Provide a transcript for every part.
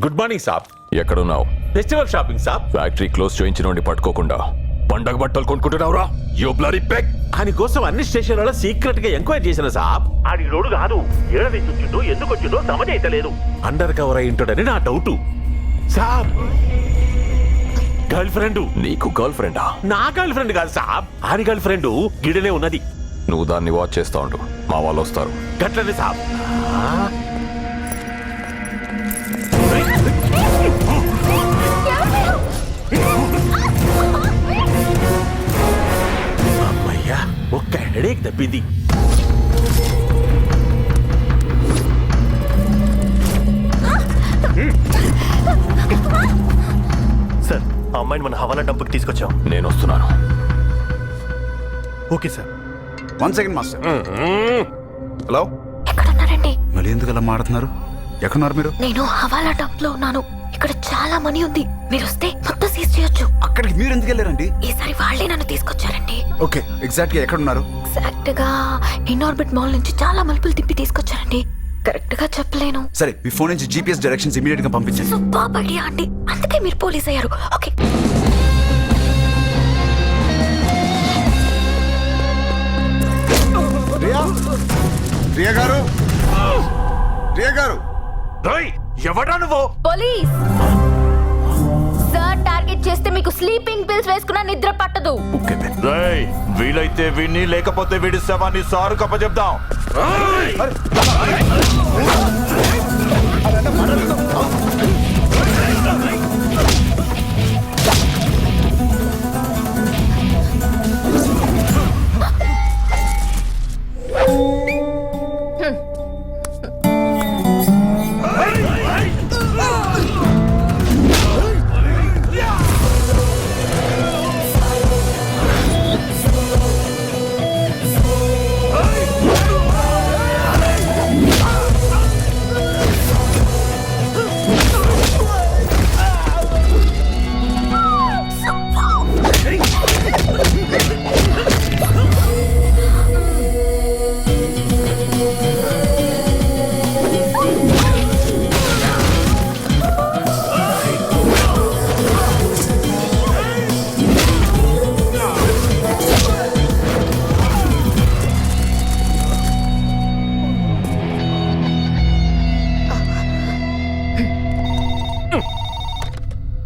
Good morning సాబ్. ఎక్కడున్నావు? Festival shopping సాబ్. Factory close చేయించిన పట్టుకోకుండా పండగ బట్టలు కొనుక్కుంటున్నావురా? యో బ్లడీ పెగ్. ఆయన కోసం అన్ని స్టేషన్లలో సీక్రెట్ గా ఎంక్వైరీ చేసిన సాబ్. ఆడి రోడ్డు కాదు, ఏడ నుంచి వచ్చిందో ఎందుకు వచ్చిందో సమజైతలేదు. అండర్ కవర్ అయి ఉంటాడని నా డౌట్ సాబ్. Girlfriend. నీకు గర్ల్ ఫ్రెండా? నా గర్ల్ ఫ్రెండ్ కాదు సాబ్, ఆడి గర్ల్ ఫ్రెండ్ గిడనే ఉన్నది. నువ్వు దాన్ని వాచ్ చేస్తా ఉండు, మా వాళ్ళు వస్తారు. గట్లనే సాబ్. అమ్మయ్యా, ఒక్క హెడేక్ తప్పింది. సార్, ఆ అమ్మాయిని మన హవాలా డంపుకి తీసుకొచ్చాం. నేను వస్తున్నాను. Okay sir. 1 second master. Hello, ఎక్కడున్నారండి? మళ్ళీ ఎందుకు అలా మాడుతున్నారు? ఎక్కడున్నారు మీరు? నేను హవాలా డంప్ లో ఉన్నాను. ఇక్కడ చాలా మనీ ఉంది. మీరు వస్తే మొత్తం సీజ్ చేయొచ్చు. అక్కడికి మీరు ఎందుకు వెళ్ళారండి? ఈసారి వాళ్ళే నన్ను తీసుకొచ్చారండి. ఓకే, ఎగ్జాక్ట్ గా ఎక్కడున్నారు? ఎగ్జాక్ట్ గా ఇన్ఆర్బిట్ మాల్ నుంచి చాలా మలుపులు తిప్పి తీసుకొచ్చారండి. కరెక్ట్ గా చెప్పలేను. సరే, మీ ఫోన్ నుంచి జీపీఎస్ డైరెక్షన్స్ ఇమీడియట్ గా పంపించండి. సూపర్ ఐడియా అండి, అందుకే మీరు పోలీస్ అయ్యారు. ఓకే. రియా గారు, రియా గారు. ఎవడా నువ్వు? పోలీస్ సార్, టార్గెట్ చేస్తే మీకు స్లీపింగ్ పిల్స్ వేసుకున్నా నిద్ర పట్టదు. రేయ్, వీలైతే వీడిని, లేకపోతే వీడి శవాన్ని సారు కప్పచెప్దాం.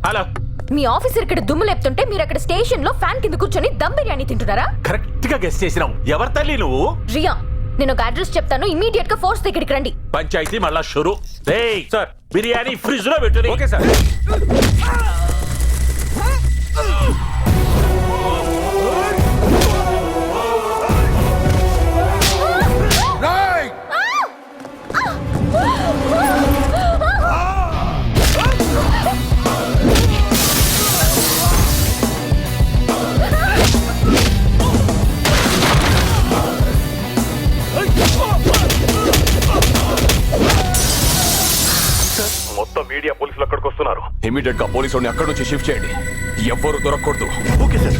హలో, మీ ఆఫీసర్ ఇక్కడ దుమ్ము లేపుతుంటే మీరు అక్కడ స్టేషన్ లో ఫ్యాన్ కింద కూర్చొని దమ్ బిర్యానీ తింటున్నారా? కరెక్ట్ గా గెస్ట్ చేసినావు. ఎవరి తల్లి నువ్వు? రియా, నేను ఒక అడ్రస్ చెప్తాను, ఇమీడియట్ గా ఫోర్స్ దగ్గరికి రండి. పంచాయతీ మళ్ళా షురు. సార్, బిర్యానీ ఫ్రిడ్జ్ లో పెట్టు. Okay sir. మొత్తం మీడియా పోలీసులు అక్కడికి వస్తున్నారు. ఇమీడియట్ గా పోలీసుని అక్కడి నుంచి షిఫ్ట్ చేయండి. ఎవ్వరు దొరకకూడదు. Okay sir.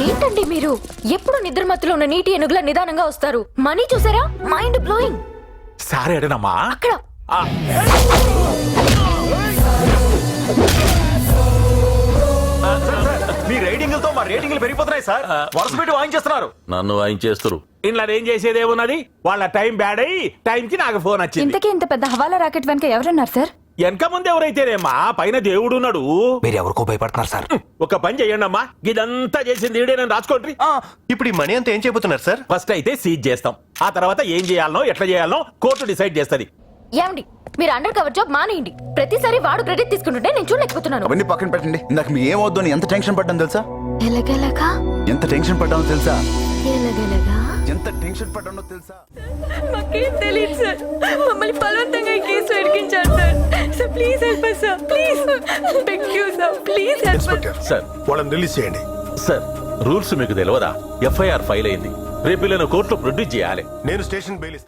ఏంటండి మీరు ఎప్పుడు నిద్ర మత్తులో ఉన్న నీటి ఏనుగులా నిదానంగా వస్తారు? మనీ చూసారా? Mind blowing. సార్ ఎడనమ్మా? అక్కడ మీ రైడింగ్లతో మా రేటింగ్లు పెరిగిపోతున్నాయి సార్. వరుస పెట్టి వాయించేస్తున్నారు. నన్ను వాయించేస్తారు. ఇంట్లో ఏం చేసేది ఏమున్నది? వాళ్ళ టైం బ్యాడ్ అయ్యి టైంకి నాకు ఫోన్ వచ్చింది. ఇంతకీ ఇంత పెద్ద హవాలా రాకెట్ వెనక ఎవరున్నారు సార్? వెనక ముందు ఎవరైతేనేమ్మా, పైన దేవుడు ఉన్నాడు. మీరు ఎవరికో భయపడుతున్నారు సార్. ఒక పని చెయ్యండి అమ్మా, ఇదంతా చేసింది ఈడేనని రాసుకోండి. ఇప్పుడు ఈ మనీ అంతా ఏం చేయబోతున్నారు సార్? ఫస్ట్ అయితే సీజ్ చేస్తాం, ఆ తర్వాత ఏం చేయాలనో ఎట్లా చేయాలనో కోర్టు డిసైడ్ చేస్తది. ఏమండి, మీరు అండర్ కవర్ జాబ్ మానేయండి. ప్రతిసారి వాడు క్రెడిట్ తీసుకుంటుంటే నేను చూడలేకపోతున్నాను. అవన్నీ పక్కన పెట్టండి. ఇందాక మీ ఏమవుద్దు అని ఎంత టెన్షన్ పడ్డాను తెలుసా? ఎలాగెలాగా? ఎంత టెన్షన్ పడ్డానో తెలుసా? ఎలాగెలాగా? ఎంత టెన్షన్ పడ్డానో తెలుసా? మాకేం తెలియదు సార్. మమ్మల్ని బలవంతంగా ఈ కేసు ఎరికించారు sir. Sir please help us sir. Please beg you sir, please help us. Sir, వాళ్ళని రిలీజ్ చేయండి. సార్, రూల్స్ మీకు తెలియదా? ఎఫ్ఐఆర్ ఫైల్ అయింది, రేపు వీళ్ళను కోర్టులో ప్రొడ్యూస్ చేయాలి. నేను స్టేషన్ బెయిల్ ఇస్తాను.